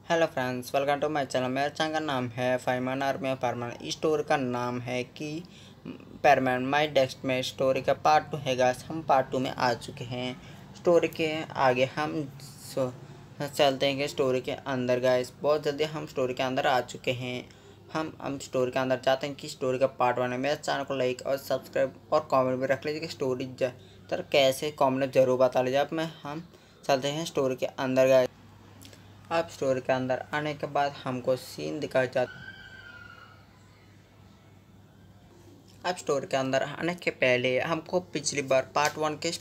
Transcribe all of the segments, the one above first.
Hello friends, welcome to my channel. मेरे channel का नाम है फाइमन आर्मी ऑफ परमन। स्टोरी का नाम है कि परमन माई डेस्क में स्टोरी का पार्ट 2 है गाइस। हम पार्ट 2 में आ चुके हैं। स्टोरी के आगे हम चलते हैं कि स्टोरी के अंदर गाइस। बहुत जल्दी हम स्टोरी के अंदर आ चुके हैं। हम स्टोरी के अंदर चाहते हैं कि स्टोरी का पार्ट 1 है। मेरे चैनल को लाइक और सब्सक्राइब और कॉमेंट भी रख लीजिए कि स्टोरी कैसे कॉमेंट जरूर बता लीजिए। अब हम चलते हैं स्टोरी के अंदर गाइस। अब स्टोरी के अंदर आने के बाद हमको सीन दिखाया जाता। अब स्टोरी के अंदर आने के पहले हमको पिछली बार पार्ट 1 के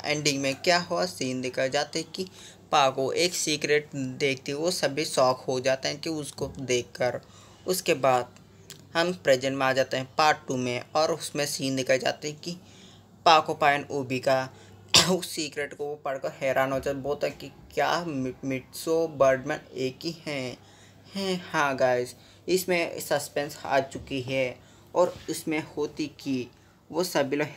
एंडिंग में क्या हुआ सीन दिखाए जाते कि पाको एक सीक्रेट देखती, वो सभी शॉक हो जाते हैं कि उसको देखकर। उसके बाद हम प्रेजेंट में आ जाते हैं पार्ट 2 में, और उसमें सीन दिखाए जाते हैं कि पाको पायन ओबी का उस सीक्रेट को वो पढ़कर हैरान हो जाता, बोलता है कि क्या मिट्सो बर्डमैन एक ही हैं। हाँ गाइस, इसमें सस्पेंस आ चुकी है। और इसमें होती कि वो सभी लोग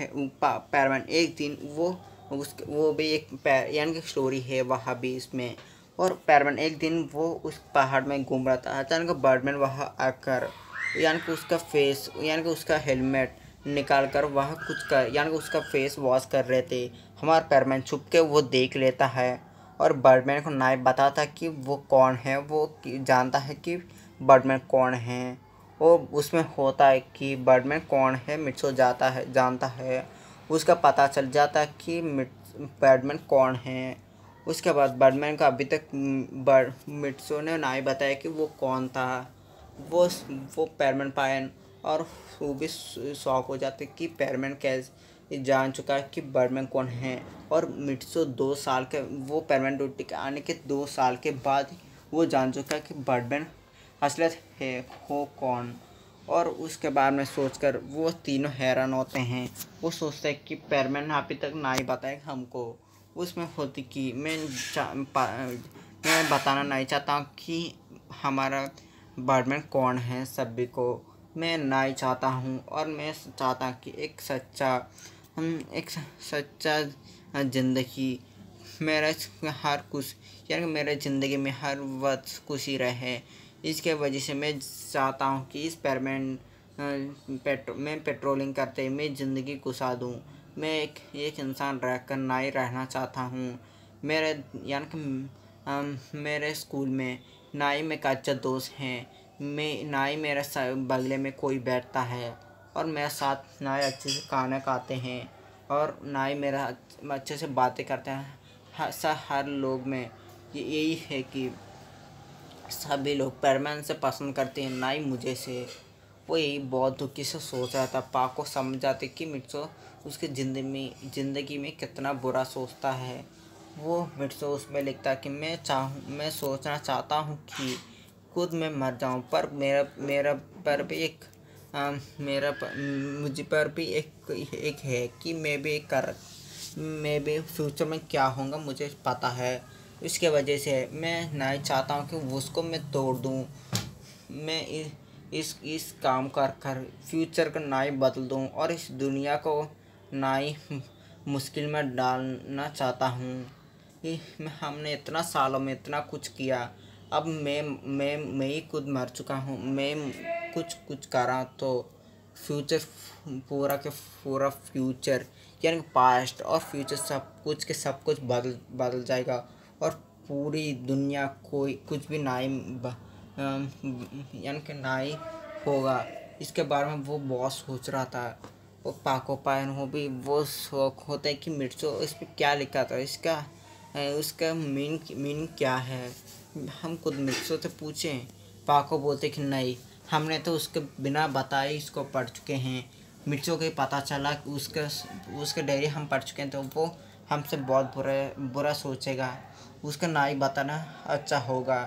पैरमैन एक दिन वो भी एक यानी कि स्टोरी है वहाँ भी इसमें। और पैरमैन एक दिन वो उस पहाड़ में घूम रहा था, अचानक बर्डमैन वहाँ आकर यानी कि उसका फेस यानी कि उसका हेलमेट निकाल कर वह कुछ कर यानी कि उसका फेस वॉश कर रहे थे। हमारा पैरमैन छुप के वो देख लेता है और बर्डमैन को नाइफ बताता कि वो कौन है। वो जानता है कि बर्डमैन कौन है। और उसमें होता है कि बर्डमैन कौन है मिट्सो जानता है। उसका पता चल जाता है कि बर्डमैन कौन है। उसके बाद बर्डमैन का अभी तक मिट्सो ने नहीं बताया कि वो कौन था। वो वो पैरमैन पायन और वो भी शॉक हो जाते कि पैरमैन कैसे जान चुका है कि बर्डमैन कौन है। और मिट्सो 2 साल के वो पैरमैन ड्यूटी के आने के 2 साल के बाद वो जान चुका है कि बर्डमैन असलियत है हो कौन। और उसके बाद में सोचकर वो तीनों हैरान होते हैं। वो सोचते हैं कि पैरमैन अभी तक नहीं बताया हमको। उसमें होती कि मैं बताना नहीं चाहता कि हमारा बर्डमैन कौन है सभी को। मैं नहीं चाहता हूँ, और मैं चाहता कि एक सच्चा ज़िंदगी मेरा हर कुछ यानी मेरे ज़िंदगी में हर वक्त खुशी रहे। इसके वजह से मैं चाहता हूँ कि इस मैं पेट्रोलिंग करते मैं ज़िंदगी गुजार दूँ। मैं एक इंसान रहकर नहीं रहना चाहता हूँ। मेरे यानी कि मेरे स्कूल में नाई में कच्चा दोस्त हैं। मैं नाई मेरे बगले में कोई बैठता है और मेरे साथ नाई अच्छे से खाना खाते हैं, और नाई मेरा अच्छे से बातें करते हैं। हर लोग में यही है कि सभी लोग पैरमैन से पसंद करते हैं, नाई मुझे से। वो यही बहुत दुखी से सोच रहा था। पाको समझ जाते कि मिट्सो उसके ज़िंदगी में कितना बुरा सोचता है। वो मिट्सो उसमें लिखता कि मैं सोचना चाहता हूँ कि खुद मैं मर जाऊँ, पर मेरा पर भी एक मुझ पर भी एक है कि मैं भी फ्यूचर में क्या होगा मुझे पता है। इसके वजह से मैं नहीं चाहता हूँ कि उसको मैं तोड़ दूँ। मैं इस काम कर फ्यूचर का नाई बदल दूँ और इस दुनिया को नाई मुश्किल में डालना चाहता हूँ। हमने इतना सालों में इतना कुछ किया, अब मैं ही खुद मर चुका हूँ। मैं कुछ कर रहा तो फ्यूचर पूरा के पूरा फ्यूचर यानी पास्ट और फ्यूचर सब कुछ बदल जाएगा, और पूरी दुनिया कोई कुछ भी यानी कि नहीं होगा। इसके बारे में वो बहुत सोच रहा था। वो पाको पायन हो भी वो शौक होता है कि मिर्चो इस पर क्या लिखा था, उसका मीनिंग क्या है। हम खुद मिर्चो से पूछें। पाको बोलते कि नहीं, हमने तो उसके बिना बताए इसको पढ़ चुके हैं। मिर्चो को पता चला कि उसका डायरी हम पढ़ चुके हैं, तो वो हमसे बहुत बुरा सोचेगा। उसका नाई बताना अच्छा होगा।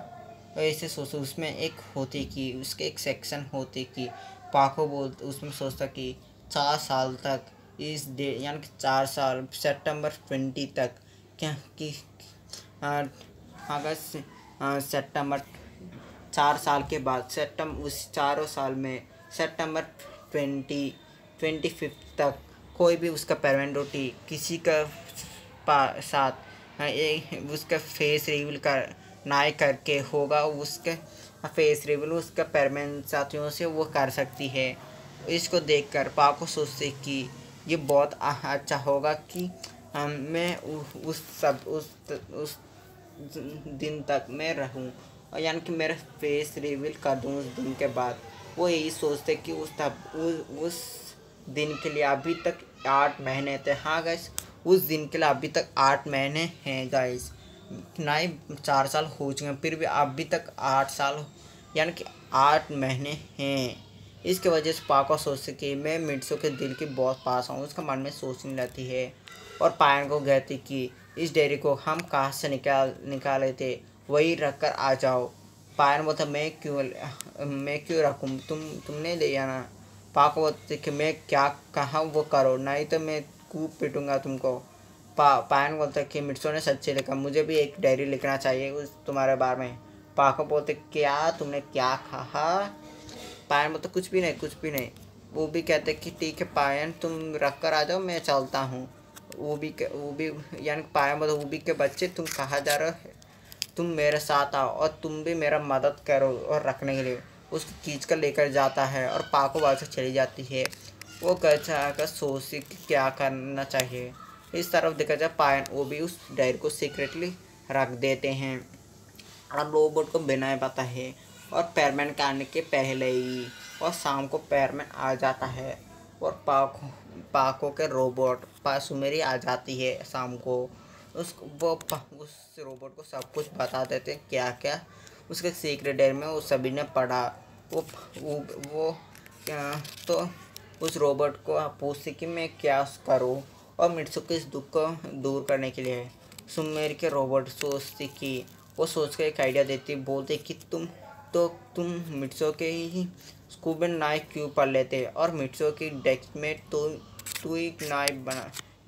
तो ऐसे सोचो। उसमें एक होती कि उसके एक सेक्शन होती कि पाको बोलते उसमें सोचता कि 4 साल तक इस डे यानी कि 4 साल सितंबर 20 तक क्या कि अगस्त सितंबर 4 साल के बाद उस 4 साल में सितंबर 25 तक कोई भी उसका पेरेंटोटी किसी का साथ उसका फेस रिवील नाई करके होगा उसके फेस रिवील उसके पेरेंट साथियों से वो कर सकती है। इसको देखकर पाको सोचते कि ये बहुत अच्छा होगा कि मैं उस दिन तक मैं रहूं, और यानी कि मेरा फेस रिवील कर दूं उस दिन के बाद। वो यही सोचते कि उस दिन के लिए अभी तक 8 महीने थे। हाँ गाइस, उस दिन के लिए अभी तक 8 महीने हैं गाइस। ना ही 4 साल हो चुके हैं, फिर भी अभी तक 8 साल यानी कि 8 महीने हैं। इसके वजह से पाको सोचते कि मैं मिट्सू के दिल के बहुत पास हूँ। उसका मन में सोचने लगती है और पायन को कहती कि इस डेयरी को हम कहाँ से निकाले थे, वही रख कर आ जाओ। पायन बोलता मैं क्यों रखूँ, तुमने ले आना। पाको बोलते कि मैं क्या कहा वो करो, नहीं तो मैं खूब पीटूंगा तुमको। पायन बोलता कि मिट्सू ने सच्चे लिखा, मुझे भी एक डायरी लिखना चाहिए उस तुम्हारे बारे में। पाको बोलते क्या तुमने क्या कहा। पायन बोलता कुछ भी नहीं। वो भी कहते कि ठीक है पायन, तुम रख कर आ जाओ, मैं चलता हूँ। वो भी यानी पायन बोलता वो भी के बच्चे तुम कहाँ जा रहे हो, तुम मेरे साथ आओ और तुम भी मेरा मदद करो और रखने के लिए। उसको खींच कर लेकर जाता है और पाको वहाँ से चली जाती है। वो कर सोचती कि क्या करना चाहिए। इस तरफ देखा जाए पायन वो भी उस डायरी को सीक्रेटली रख देते हैं और रोबोट को बिना पता है। और पैरमैन के आने के पहले ही और शाम को पैरमैन आ जाता है और पाको के रोबोट सुमेरी आ जाती है शाम को। उस रोबोट को सब कुछ बता देते हैं क्या क्या उसके सीक्रेट डायरी में वो सभी ने पढ़ा। वो तो उस रोबोट को पूछती कि मैं क्या करूँ, और मिट्सू के इस दुख को दूर करने के लिए सुमेर के रोबोट सोचती कि वो सोच कर एक आइडिया देती, बोलते कि तुम मिट्सू के ही स्कूल में नाई क्यों पढ़ लेते और मिट्सू की डेस्क में तू ही नाई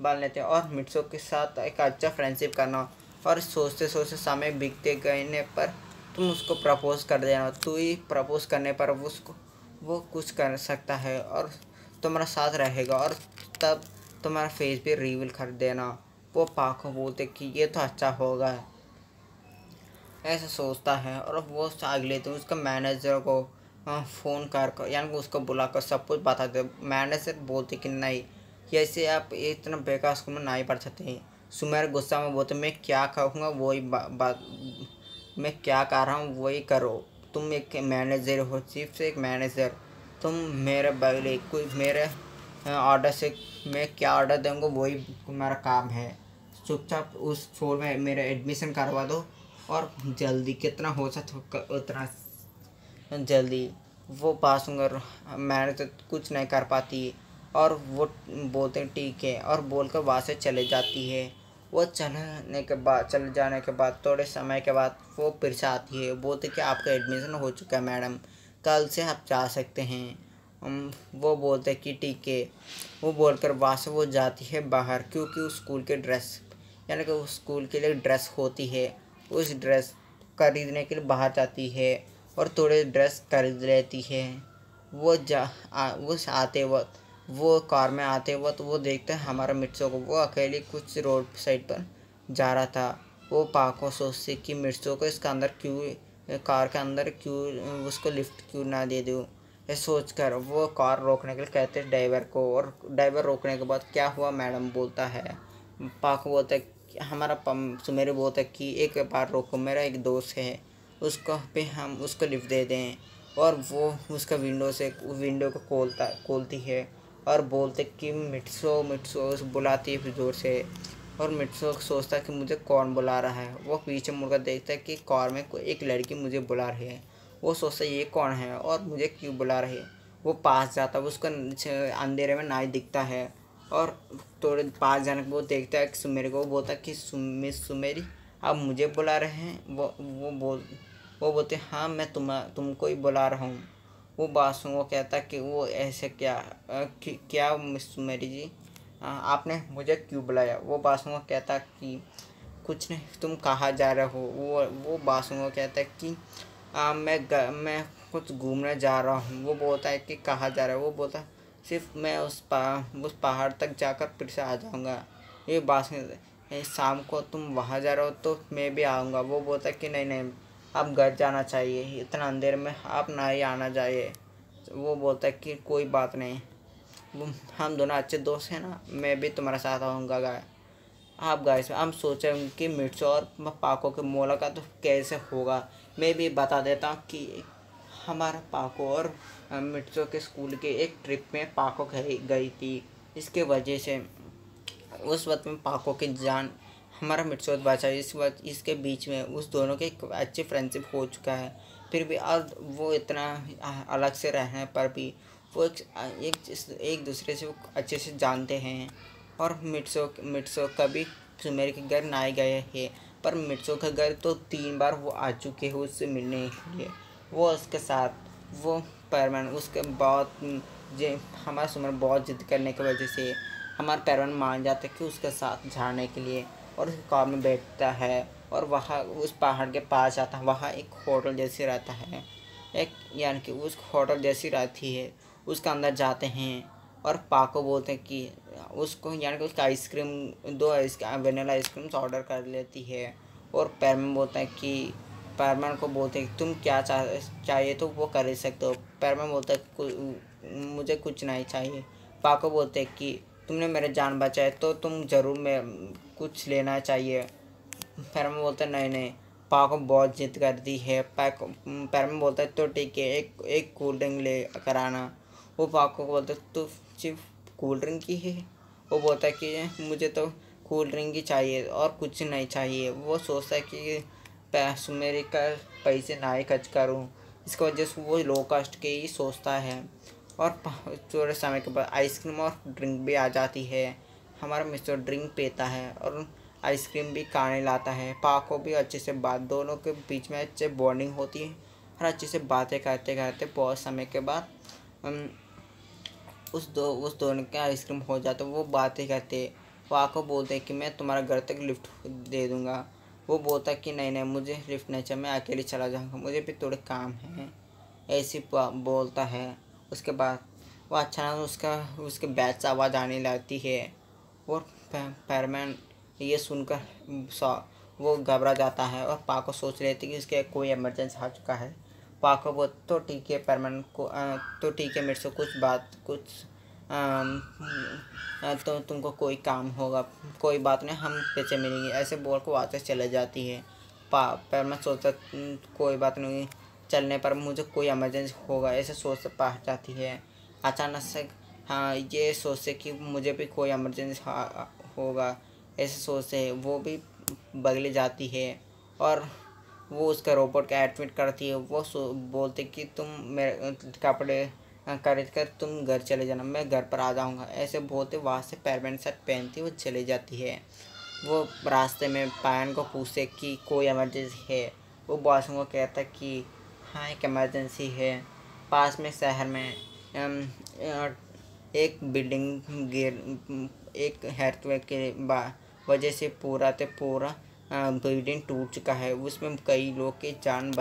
बन लेते और मिट्सू के साथ एक अच्छा फ्रेंडशिप करना। और सोचते सोचते समय बीतते गए पर तुम उसको प्रपोज कर देना। तू ही प्रपोज करने पर वो कुछ कर सकता है और तुम्हारा साथ रहेगा, और तब तुम्हारा फेस भी रिवील कर देना। वो पाको बोलते कि ये तो अच्छा होगा, ऐसा सोचता है। और वो अगले दिन उसका मैनेजर को फ़ोन कर यानी कि उसको बुलाकर सब कुछ बता दे। मैनेजर बोलते कि नहीं, ऐसे आप इतना बेकार स्कूल में नहीं पढ़ सकते हैं। सुमेर गुस्सा में बोलते मैं क्या कहूँगा वही बात मैं क्या कर रहा हूँ वही करो। तुम एक मैनेजर हो, चीफ से एक मैनेजर, तुम मेरे बगले कोई मेरे ऑर्डर से मैं क्या ऑर्डर दूँगा वही तुम्हारा काम है। चुपचाप उस फ्लोर में मेरा एडमिशन करवा दो और जल्दी कितना हो सके उतना जल्दी। वो पास होंगे, मैंने तो कुछ नहीं कर पाती और वो बोलते ठीक है और बोलकर वहाँ से चले जाती है। वो चले जाने के बाद थोड़े समय के बाद वो फिर से आती है, बोलते कि आपका एडमिशन हो चुका है मैडम, कल से आप जा सकते हैं। वो बोलते कि ठीक है। वो बोलकर वहाँ से वो जाती है बाहर, क्योंकि उस स्कूल के ड्रेस यानी कि उस स्कूल के लिए ड्रेस होती है, उस ड्रेस खरीदने के लिए बाहर जाती है और थोड़े ड्रेस खरीद लेती है। आते वक्त वो कार में आते वक्त वो देखते हैं हमारा मिर्चों को, वो अकेले कुछ रोड साइड पर जा रहा था। वो पाको सोचती कि मिर्चों को इसके अंदर क्यों कार के अंदर क्यों उसको लिफ्ट क्यों ना दे दूँ। ये सोचकर वो कार रोकने के लिए कहते हैं ड्राइवर को, और ड्राइवर रोकने के बाद क्या हुआ मैडम बोलता है। पाको बोलता है हमारा सुमेरी बोलता है कि एक बार रोको, मेरा एक दोस्त है उसको पे हम उसको लिफ्ट दे दें। और वो उसका विंडो को खोलती है और बोलते कि मिट्सो मिट्सो बुलाती है फिर जोर से। और मिट्सो सोचता है कि मुझे कौन बुला रहा है। वो पीछे मुड़कर देखता है कि कार में एक लड़की मुझे बुला रही है। वो सोचता है ये कौन है और मुझे क्यों बुला रही है। वो पास जाता है, उसका अंधेरे में नाई दिखता है और थोड़े पास जाने के वो देखता है कि सुमेरी को। बोलता है कि मिस सुमेरी आप मुझे बुला रहे हैं। वो बोलते हाँ मैं तुमको ही बुला रहा हूँ। वो बासु वो कहता कि वो ऐसे क्या मिस सुमेरी जी, आपने मुझे क्यों बुलाया। वो बासु कहता कि कुछ नहीं, तुम कहाँ जा रहे हो। वो बासु कहता है कि मैं कुछ घूमने जा रहा हूँ। वो बोलता है कि कहाँ जा रहा है। वो बोलता सिर्फ मैं उस पहाड़ तक जाकर फिर से आ जाऊँगा। ये बात शाम को तुम वहाँ जा रहे हो तो मैं भी आऊँगा। वो बोलता कि नहीं नहीं, अब घर जाना चाहिए, इतना अंधेर में आप ना ही आना चाहिए। वो बोलता है कि कोई बात नहीं, हम दोनों अच्छे दोस्त हैं ना, मैं भी तुम्हारे साथ आऊँगा गाय। आप गाइस, हम सोचे कि मिर्चो और पाको की मुलाकात तो कैसे होगा। मैं भी बता देता हूँ कि हमारा पाको और मिर्चो के स्कूल के एक ट्रिप में पाको गई थी। इसके वजह से उस वक्त में पाको की जान हमारा मिर्चो बचा। इस वक्त इसके बीच में उस दोनों के एक अच्छी फ्रेंडशिप हो चुका है। फिर भी अब वो इतना अलग से रहने पर भी वो एक दूसरे से अच्छे से जानते हैं। और मिर्चो कभी सुमेर के घर ना गए हैं, पर मिर्चो के घर तो 3 बार वो आ चुके हैं उससे मिलने के लिए। वो उसके साथ वो पैरमैन उसके बहुत हमारा सुमेर बहुत जिद करने की वजह से हमारा पैरमैन मान जाता है कि उसके साथ जाने के लिए, और उसके कार में बैठता है और वहाँ उस पहाड़ के पास जाता है। वहाँ एक होटल जैसी रहता है, एक यानी कि उस होटल जैसी रहती है, उसके अंदर जाते हैं। और पाको बोलते हैं कि उसको यानी कि उसका आइसक्रीम 2 वेनिला आइसक्रीम्स ऑर्डर कर लेती है। और पैरमैन बोलता है कि पैरमैन को बोलते हैं कि तुम क्या चाहिए तो वो कर ही सकते हो। पैरमैन बोलता है मुझे कुछ नहीं चाहिए। पाको बोलते हैं कि तुमने मेरे जान बचाए तो तुम ज़रूर मैं कुछ लेना चाहिए। पैरमैन बोलता है नहीं नहीं। पाको बहुत जिद करती है। पैरमैन बोलता है तो ठीक है, एक कोल्ड ड्रिंक ले कर आना। वो पाको को बोलता है तो सिर्फ कोल्ड ड्रिंक ही है। वो बोलता है कि मुझे तो कोल्ड ड्रिंक ही चाहिए और कुछ नहीं चाहिए। वो सोचता है कि मेरे का पैसे ना ही खर्च करूँ, इसकी वजह से वो लो कॉस्ट के ही सोचता है। और थोड़े समय के बाद आइसक्रीम और ड्रिंक भी आ जाती है। हमारा मिस्टर ड्रिंक पीता है और आइसक्रीम भी खाने लाता है। पाको भी अच्छे से बात, दोनों के बीच में अच्छे बॉन्डिंग होती है और अच्छे से बातें करते करते बहुत समय के बाद उस दोनों के आइसक्रीम हो जाता है। वो बातें करते, पाको बोलते कि मैं तुम्हारा घर तक लिफ्ट दे दूँगा। वो बोलता कि नहीं नहीं, मुझे लिफ्ट नहीं चाहिए, मैं अकेले चला जाऊँगा, मुझे भी थोड़े काम हैं, ऐसे बोलता है। उसके बाद वो अचानक उसके बैग से आवाज़ आने लगती है और पैरमैन ये सुनकर वो घबरा जाता है। और पाको सोच लेती कि उसके कोई इमरजेंसी आ चुका है। पाको वो तो ठीक है, पैरमैन को तो ठीक है, मेरे से कुछ तो तुमको कोई काम होगा, कोई बात नहीं, हम पैसे मिलेंगे, ऐसे बोल कर वापस चले जाती है। पैरमैन सोचता कोई बात नहीं, चलने पर मुझे कोई इमरजेंसी होगा, ऐसे सोच पहुँच जाती है। अचानक से ये सोचते कि मुझे भी कोई इमरजेंसी होगा, ऐसे सोचते वो भी बगले जाती है। और वो उसका रोबोट का एडमिट करती है। वो बोलते कि तुम मेरे कपड़े खरीद कर तुम घर चले जाना, मैं घर पर आ जाऊँगा, ऐसे बोलते वहाँ से पैरमैन शर्ट पहनती वो चली जाती है। वो रास्ते में पायन को पूछते कि कोई इमरजेंसी है। वो बॉस को कहता कि हाँ एक इमरजेंसी है, पास में शहर में एक बिल्डिंग एक अर्थक्वेक के वजह से पूरा बिल्डिंग टूट चुका है, उसमें कई लोग के जान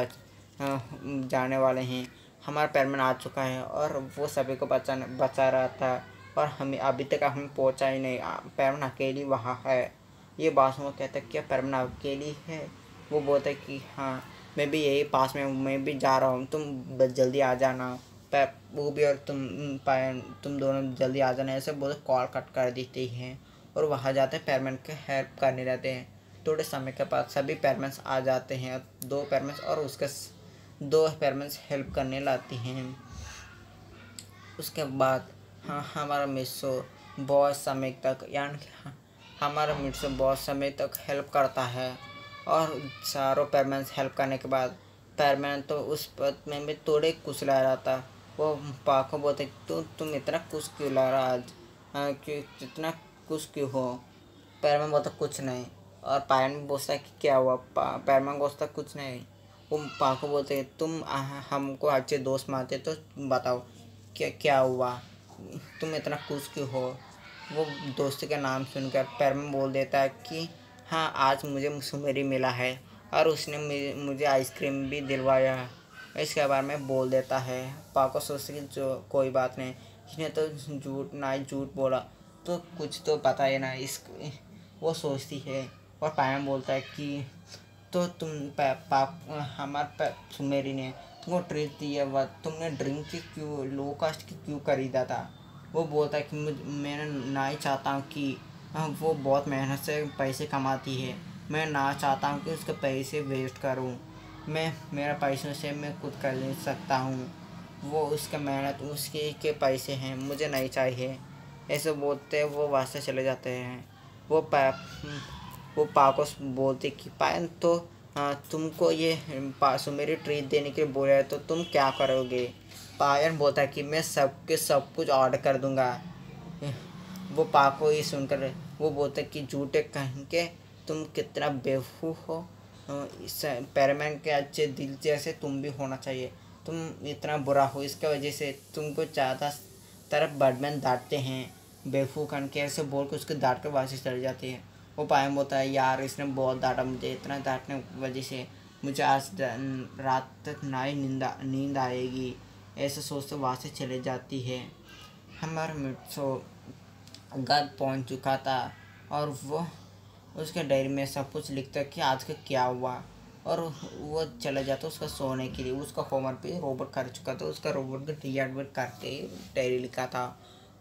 जाने वाले हैं। हमारा पैरमैन आ चुका है और वो सभी को बचा रहा था, और हमें अभी तक हम पहुंचा ही नहीं, पैरमैन अकेली वहाँ है। ये बात वो कहता है क्या पैरमैन अकेली है। वो बोलता है कि हाँ मैं भी यही पास में, मैं भी जा रहा हूँ, तुम बस जल्दी आ जाना। वो भी और तुम दोनों जल्दी आ जाना, ऐसे बोल कॉल कट कर देती हैं। और वहाँ जाते हैं पैरमैन के हेल्प करने रहते हैं। थोड़े समय के बाद सभी पैरमैन्स आ जाते हैं, 2 पैरमैन्स और उसके 2 पैरमैन्स हेल्प करने लाती हैं। उसके बाद हमारा मिस्सो बहुत समय तक हमारा मिस्सो बहुत समय तक हेल्प करता है। और चारों पैरमैन्स हेल्प करने के बाद पैरमैन तो उस पद में भी थोड़े खुश ला रहा था। वो पाको बोलते तुम इतना खुश क्यों ला रहा आज, क्यों इतना खुश क्यों हो। पैरमैन बोलता कुछ नहीं। और पायन बोलता है कि क्या हुआ। पैरमैन बोलता कुछ नहीं। वो पाको बोलते तुम हमको अच्छे दोस्त मानते तो बताओ क्या हुआ, तुम इतना खुश क्यों हो। वो दोस्त का नाम सुनकर पैरमैन बोल देता है कि हाँ आज मुझे सुमेरी मिला है और उसने मुझे आइसक्रीम भी दिलवाया है, इसके बारे में बोल देता है। पाको सोचते कि जो कोई बात नहीं, इसने तो झूठ बोला, तो कुछ तो पता है ना वो सोचती है। और पायम बोलता है कि तो तुम हमारे सुमेरी ने तुमको ट्रीट दिया, वह तुमने ड्रिंक की क्यों, लो कास्ट की क्यों खरीदा था। वो बोलता है कि मैं ना ही चाहता हूँ कि वो बहुत मेहनत से पैसे कमाती है, मैं ना चाहता हूँ कि उसके पैसे वेस्ट करूँ। मैं मेरा पैसों से मैं खुद कर ले सकता हूँ, वो उसका मेहनत उसके के पैसे हैं, मुझे नहीं चाहिए। ऐसे बोलते वो वहाँ से चले जाते हैं। वो वो पा को बोलते कि पायन तो तुमको ये सुमेरी ट्रीट देने के लिए बोला है तो तुम क्या करोगे। पायन बोलता है कि मैं सब कुछ ऑर्डर कर दूंगा। वो पा को ये सुनकर वो बोलते कि झूठे कहीं के तुम कितना बेवकूफ़ हो, इस पैरमैन के अच्छे दिल जैसे तुम भी होना चाहिए, तुम इतना बुरा हो इसके वजह से तुमको ज़्यादा तरफ बर्डमैन डांटते हैं, बेवकूफ़ कन के ऐसे बोल के उसके डांट के वापस चले जाती है। वो पायम बोलता है यार इसने बहुत डांटा मुझे, इतना डांटने की वजह से मुझे आज रात तक ना ही नींद आएगी, ऐसे सोचते वहाँ से चले जाती है। हमारा मिट्सो घर पहुँच चुका था और वो उसके डायरी में सब कुछ लिखता कि आज का क्या हुआ, और वो चला जाता उसका सोने के लिए। उसका होमवर्क भी रोबोट कर चुका था, उसका रोबोट का रीएडमिट करके डायरी लिखा था,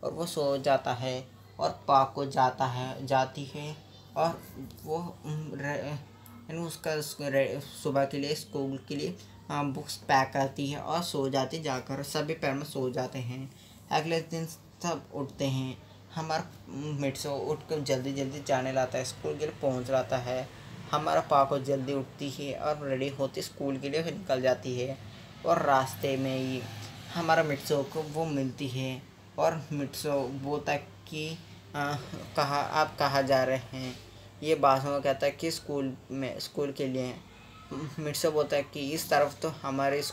और वो सो जाता है। और पाक को जाती है और वो उसका सुबह के लिए स्कूल के लिए बुक्स पैक करती है और सो जाती, जाकर सभी पैर में सो जाते हैं। अगले दिन सब उठते हैं। हमारा मिट्सो उठ कर जल्दी जल्दी जाने लाता है, स्कूल के लिए पहुंच जाता है। हमारा पाको जल्दी उठती है और रेडी होती स्कूल के लिए निकल जाती है। और रास्ते में ही हमारा मिट्सो को वो मिलती है और मिट्सो बोलता है कि आप कहाँ जा रहे हैं। ये बासुओं कहता है कि स्कूल के लिए। मिट्सो बोलता है कि इस तरफ तो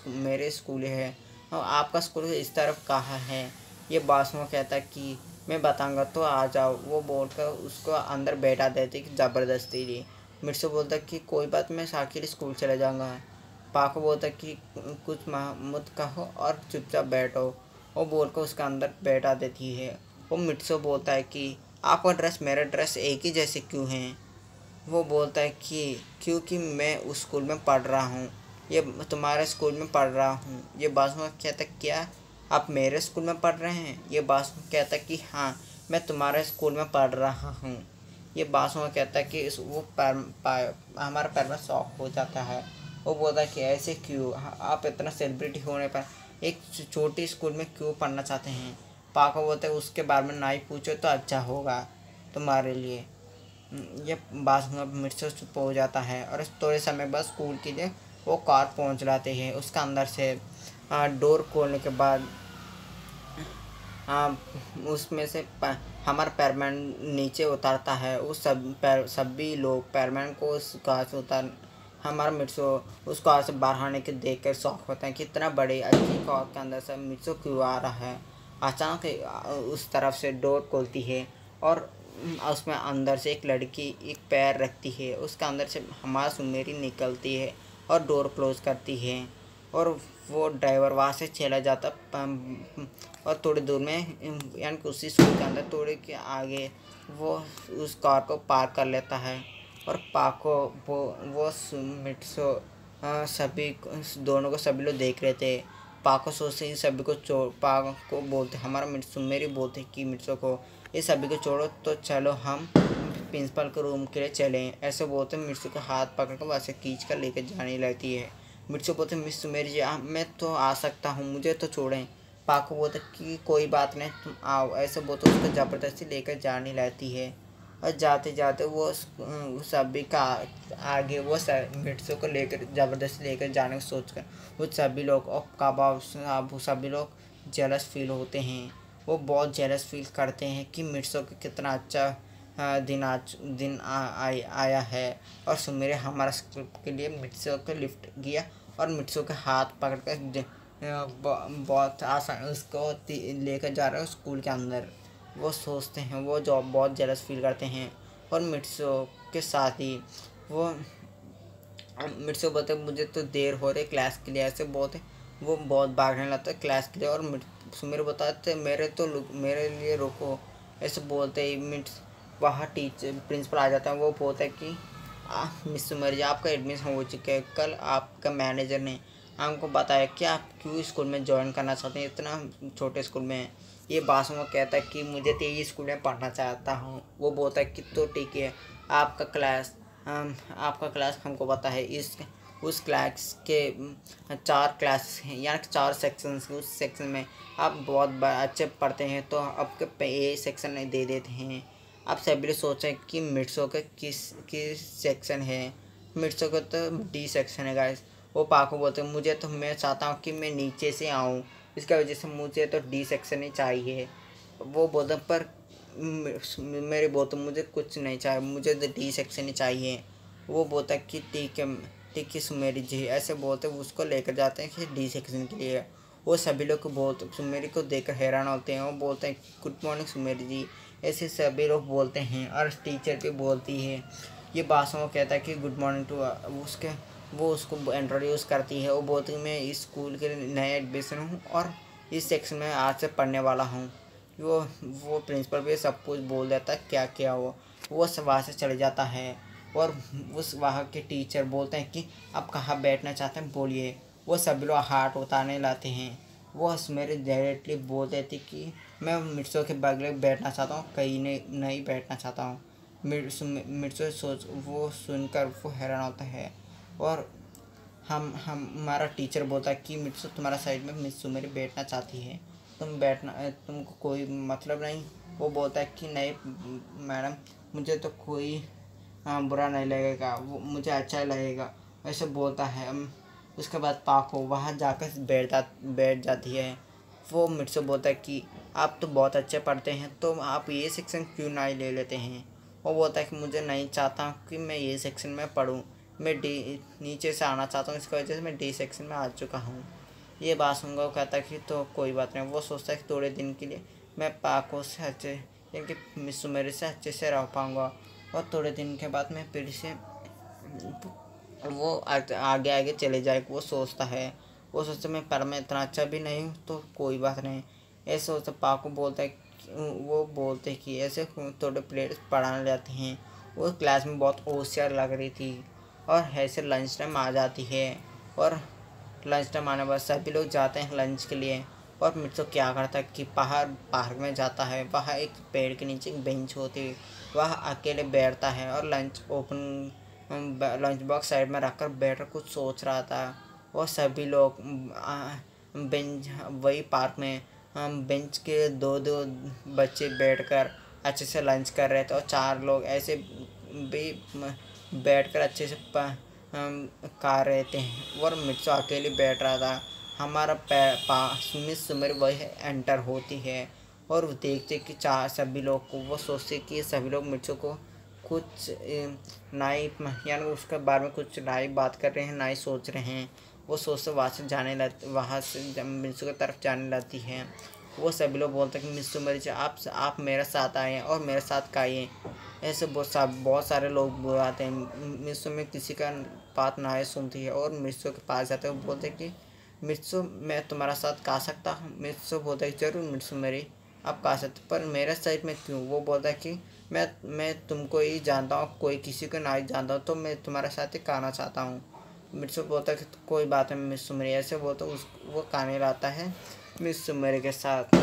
मेरे स्कूल है और आपका स्कूल इस तरफ कहाँ है। ये बासुओं कहता है कि मैं बताऊंगा तो आ जाओ। वो बोलकर उसको अंदर बैठा देती कि ज़बरदस्ती ली। मिट्सो बोलता कि कोई बात, मैं साकिर स्कूल चले जाऊंगा। पाको बोलता कि कुछ मत कहो और चुपचाप बैठो। वो बोलकर उसका अंदर बैठा देती है। वो मिट्सो बोलता है कि आपका ड्रेस मेरा ड्रेस एक ही जैसे क्यों हैं। वो बोलता है कि क्योंकि मैं उस स्कूल में पढ़ रहा हूँ, ये तुम्हारे स्कूल में पढ़ रहा हूँ। ये बासुआ कहता क्या आप मेरे स्कूल में पढ़ रहे हैं। ये बासुआ कहता कि हाँ मैं तुम्हारे स्कूल में पढ़ रहा हूँ। ये बासुआ कहता कि हमारा पैर में शौक हो जाता है। वो बोलता है कि ऐसे क्यों, आप इतना सेलिब्रिटी होने पर एक छोटी स्कूल में क्यों पढ़ना चाहते हैं। पाको बोलते हैं उसके बारे में ना ही पूछो तो अच्छा होगा तुम्हारे लिए। ये बात मिर्चो चुप हो जाता है और थोड़े समय बाद स्कूल के लिए वो कार पहुंच लाते हैं। उसका अंदर से डोर खोलने के बाद उसमें से हमारा पैरमैन नीचे उतारता है। उस सभी लोग पैरमैन को उस कार से उतार हमारा मिर्चो उस कार से बाहर आने के देख कर शौक होता है कि इतना बड़े अच्छी कार के अंदर से मिर्चो क्यों आ रहा है। अचानक उस तरफ से डोर खोलती है और उसमें अंदर से एक लड़की एक पैर रखती है। उसके अंदर से हमारा सुमेरी निकलती है और डोर क्लोज करती है और वो ड्राइवर वहाँ से चला जाता। और थोड़ी दूर में यानी कि उसी स्कूल के अंदर थोड़े के आगे वो उस कार को पार्क कर लेता है। और पाको वो मिट्सो सभी दोनों को सभी लोग देख रहे थे। पाको सोचते ही सभी को पाको बोलते हमारा मिट्सो मेरी बोलते कि मिट्सो को ये सभी को छोड़ो तो चलो हम प्रिंसिपल के रूम के लिए चलें। ऐसे बोलते मिट्सू का हाथ पकड़ कर वैसे खींच कर लेकर जाने लगती है। मिट्सू बोलते मिस मेरी जी मैं तो आ सकता हूँ, मुझे तो छोड़ें। पाको बोलते कि कोई बात नहीं तुम आओ। ऐसे बोलते उसको ज़बरदस्ती लेकर जाने लगती है। और जाते जाते वो सभी का आगे वो मिट्सू को लेकर ज़बरदस्ती लेकर जाने को सोच कर वो सभी लोग और कबाब सभी लोग जेलस फील होते हैं। वो बहुत जेलस फील करते हैं कि मिट्सो का कितना अच्छा दिन आया है। और सुमेरे हमारा स्क्रिप्ट के लिए मिट्सो को लिफ्ट किया और मिट्सो के हाथ पकड़ कर बहुत आसान उसको लेकर जा रहे हैं स्कूल के अंदर। वो सोचते हैं वो जो बहुत जेलस फील करते हैं। और मिट्सो के साथ ही वो मिट्सो बोलते मुझे तो देर हो रही क्लास के लिए। ऐसे बहुत वो बहुत भागने लगता है क्लास के लिए। और सुमेर बताते मेरे लिए रुको। ऐसे बोलते ही वहाँ टीचर प्रिंसिपल आ जाता है। वो बोलता है कि मिस सुमेर जी, आपका एडमिशन हो चुका है। कल आपका मैनेजर ने हमको बताया कि आप क्यों स्कूल में ज्वाइन करना चाहते हैं, इतना छोटे स्कूल में। ये बासुमा कहता है कि मुझे तो यही स्कूल में पढ़ना चाहता हूँ। वो बोलता है कि तो ठीक है, आपका क्लास हमको पता है। उस क्लास के 4 क्लास हैं, यानी 4 सेक्शंस। उस सेक्शन में आप बहुत अच्छे पढ़ते हैं तो आपके ए सेक्शन दे देते हैं। आप सभी लोग सोचें कि मिर्सो का किस सेक्शन है। मिर्सो का तो डी सेक्शन है गाइस। वो पाको बोलते हैं मुझे तो, मैं चाहता हूँ कि मैं नीचे से आऊँ, इसका वजह से मुझे तो डी सेक्शन ही चाहिए। वो बोलते पर मेरे बोलते मुझे कुछ नहीं चाहिए, मुझे तो डी सेक्शन ही चाहिए। वो बोलता है कि ठीक है सुमेरी जी, ऐसे बोलते उसको लेकर जाते हैं कि डी सेक्शन के लिए। वो सभी लोग को बोलते सुमेरी को देखकर हैरान होते हैं। वो बोलते हैं गुड मॉर्निंग सुमेरी जी, ऐसे सभी लोग बोलते हैं और टीचर भी बोलती है। ये बासों कहता है कि गुड मॉर्निंग टू वो उसको इंट्रोड्यूस करती है। वो बोलती है मैं इस स्कूल के नए एडमिशन हूँ और इस सेक्शन में आज से पढ़ने वाला हूँ। वो प्रिंसिपल भी सब कुछ बोल देता है क्या क्या वो सब वहाँ से चले जाता है। और उस वहाँ के टीचर बोलते हैं कि आप कहाँ बैठना चाहते हैं बोलिए। वो सभी लोग हाथ उतारने लाते हैं। वो मेरे डायरेक्टली बोल देती कि मैं मिर्चों के बगल में बैठना चाहता हूँ, कहीं नहीं बैठना चाहता हूँ। मिर्चों वो सुनकर वो हैरान होता है। और हमारा टीचर बोलता है कि मिर्चो तुम्हारा साइड में मिस्सू मेरी बैठना चाहती है, तुमको कोई मतलब नहीं। वो बोलता है कि नहीं मैडम, मुझे तो कोई बुरा नहीं लगेगा, वो मुझे अच्छा ही लगेगा, ऐसे बोलता है। उसके बाद पाको वहाँ जाकर बैठ जाती है। वो मुझसे बोलता है कि आप तो बहुत अच्छे पढ़ते हैं तो आप ये सेक्शन क्यों नहीं ले लेते हैं। वो बोलता है कि मुझे नहीं चाहता कि मैं ये सेक्शन में पढ़ूँ, मैं डी नीचे से आना चाहता हूँ, इसकी वजह से मैं डी सेक्शन में आ चुका हूँ। ये बात सुनकर वो कहता है कि तो कोई बात नहीं। वो सोचता है कि थोड़े दिन के लिए मैं पाको से अच्छे यानी कि मिस सुमेरी से अच्छे से रह पाऊँगा। और थोड़े दिन के बाद मैं फिर से वो आगे आगे चले जाए। वो सोचता है, वो सोचता मैं पर मैं इतना अच्छा भी नहीं हूँ तो कोई बात नहीं, ऐसे सोचता। पाको बोलता है वो बोलते कि ऐसे थोड़े प्लेयर्स पढ़ाने जाते हैं। वो क्लास में बहुत होशियार लग रही थी और ऐसे लंच टाइम आ जाती है। और लंच टाइम आने के बाद सभी लोग जाते हैं लंच के लिए। और मिर्चो क्या करता है कि पार्क में जाता है। वहाँ एक पेड़ के नीचे एक बेंच होती है, वह अकेले बैठता है और लंच बॉक्स साइड में रखकर बैठ कर कुछ सोच रहा था। और सभी लोग बेंच वही पार्क में बेंच के दो बच्चे बैठकर अच्छे से लंच कर रहे थे और 4 लोग ऐसे भी बैठकर अच्छे से खा रहे थे। और मिर्चो अकेले बैठ रहा था। हमारा मिस सुमेर वही एंटर होती है और देखते कि सभी लोग को, वो सोचते कि सभी लोग मिर्चो को कुछ नई यानी उसके बारे में कुछ नई बात कर रहे हैं, नई सोच रहे हैं। वो सोचते वहाँ से मिर्चो की तरफ जाने लगती हैं। वो सभी लोग बोलते हैं कि मिस सुमेर जी आप मेरे साथ आए और मेरे साथ खाइए। ऐसे बहुत सारे लोग बुलाते हैं। मिर्चो में किसी का बात ना सुनती है और मिर्चो के पास जाते हैं। वो बोलते हैं कि मिर्चो मैं तुम्हारा साथ खा सकता हूँ। मिर्चो बोलता है जरूर मिर्चो मेरी आप खा सकते, पर मेरे साइड में क्यों। वो बोलता है कि मैं तुमको ही जानता हूँ, कोई किसी को नहीं जानता हूँ, तो मैं तुम्हारे साथ ही खाना चाहता हूँ। मिर्चो बोलता है कि कोई बात नहीं मिस सुमेरी, ऐसे बोलता वो खाने लाता है मिस सुमेरी के साथ।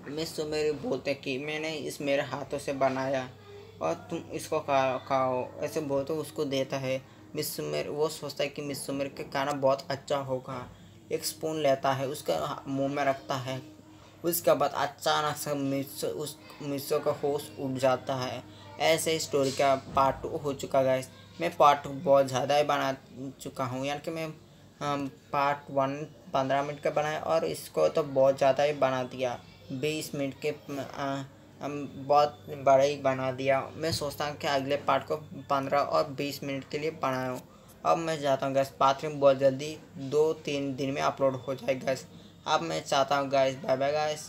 मिस सुमेरी बोलते कि मैंने इस मेरे हाथों से बनाया और तुम इसको खाओ, ऐसे बोलते उसको देता है। मिस सुमेर वो सोचता है कि मिस सुमेर का खाना बहुत अच्छा होगा। एक स्पून लेता है, उसका मुंह में रखता है। उसके बाद अचानक से मिर्चो का होश उड़ जाता है। ऐसे ही स्टोरी का पार्ट 2 हो चुका है। मैं पार्ट 2 बहुत ज़्यादा ही बना चुका हूँ, यानी कि मैं पार्ट 1 15 मिनट का बनाया और इसको तो बहुत ज़्यादा ही बना दिया, 20 मिनट के बहुत बड़ा ही बना दिया। मैं सोचता हूँ कि अगले पार्ट को 15 और 20 मिनट के लिए बनाऊँ। अब मैं चाहता हूँ गैस पार्ट 3 बहुत जल्दी 2-3 दिन में अपलोड हो जाए गैस। अब मैं चाहता हूँ गाइस, बाय बाय गाइस।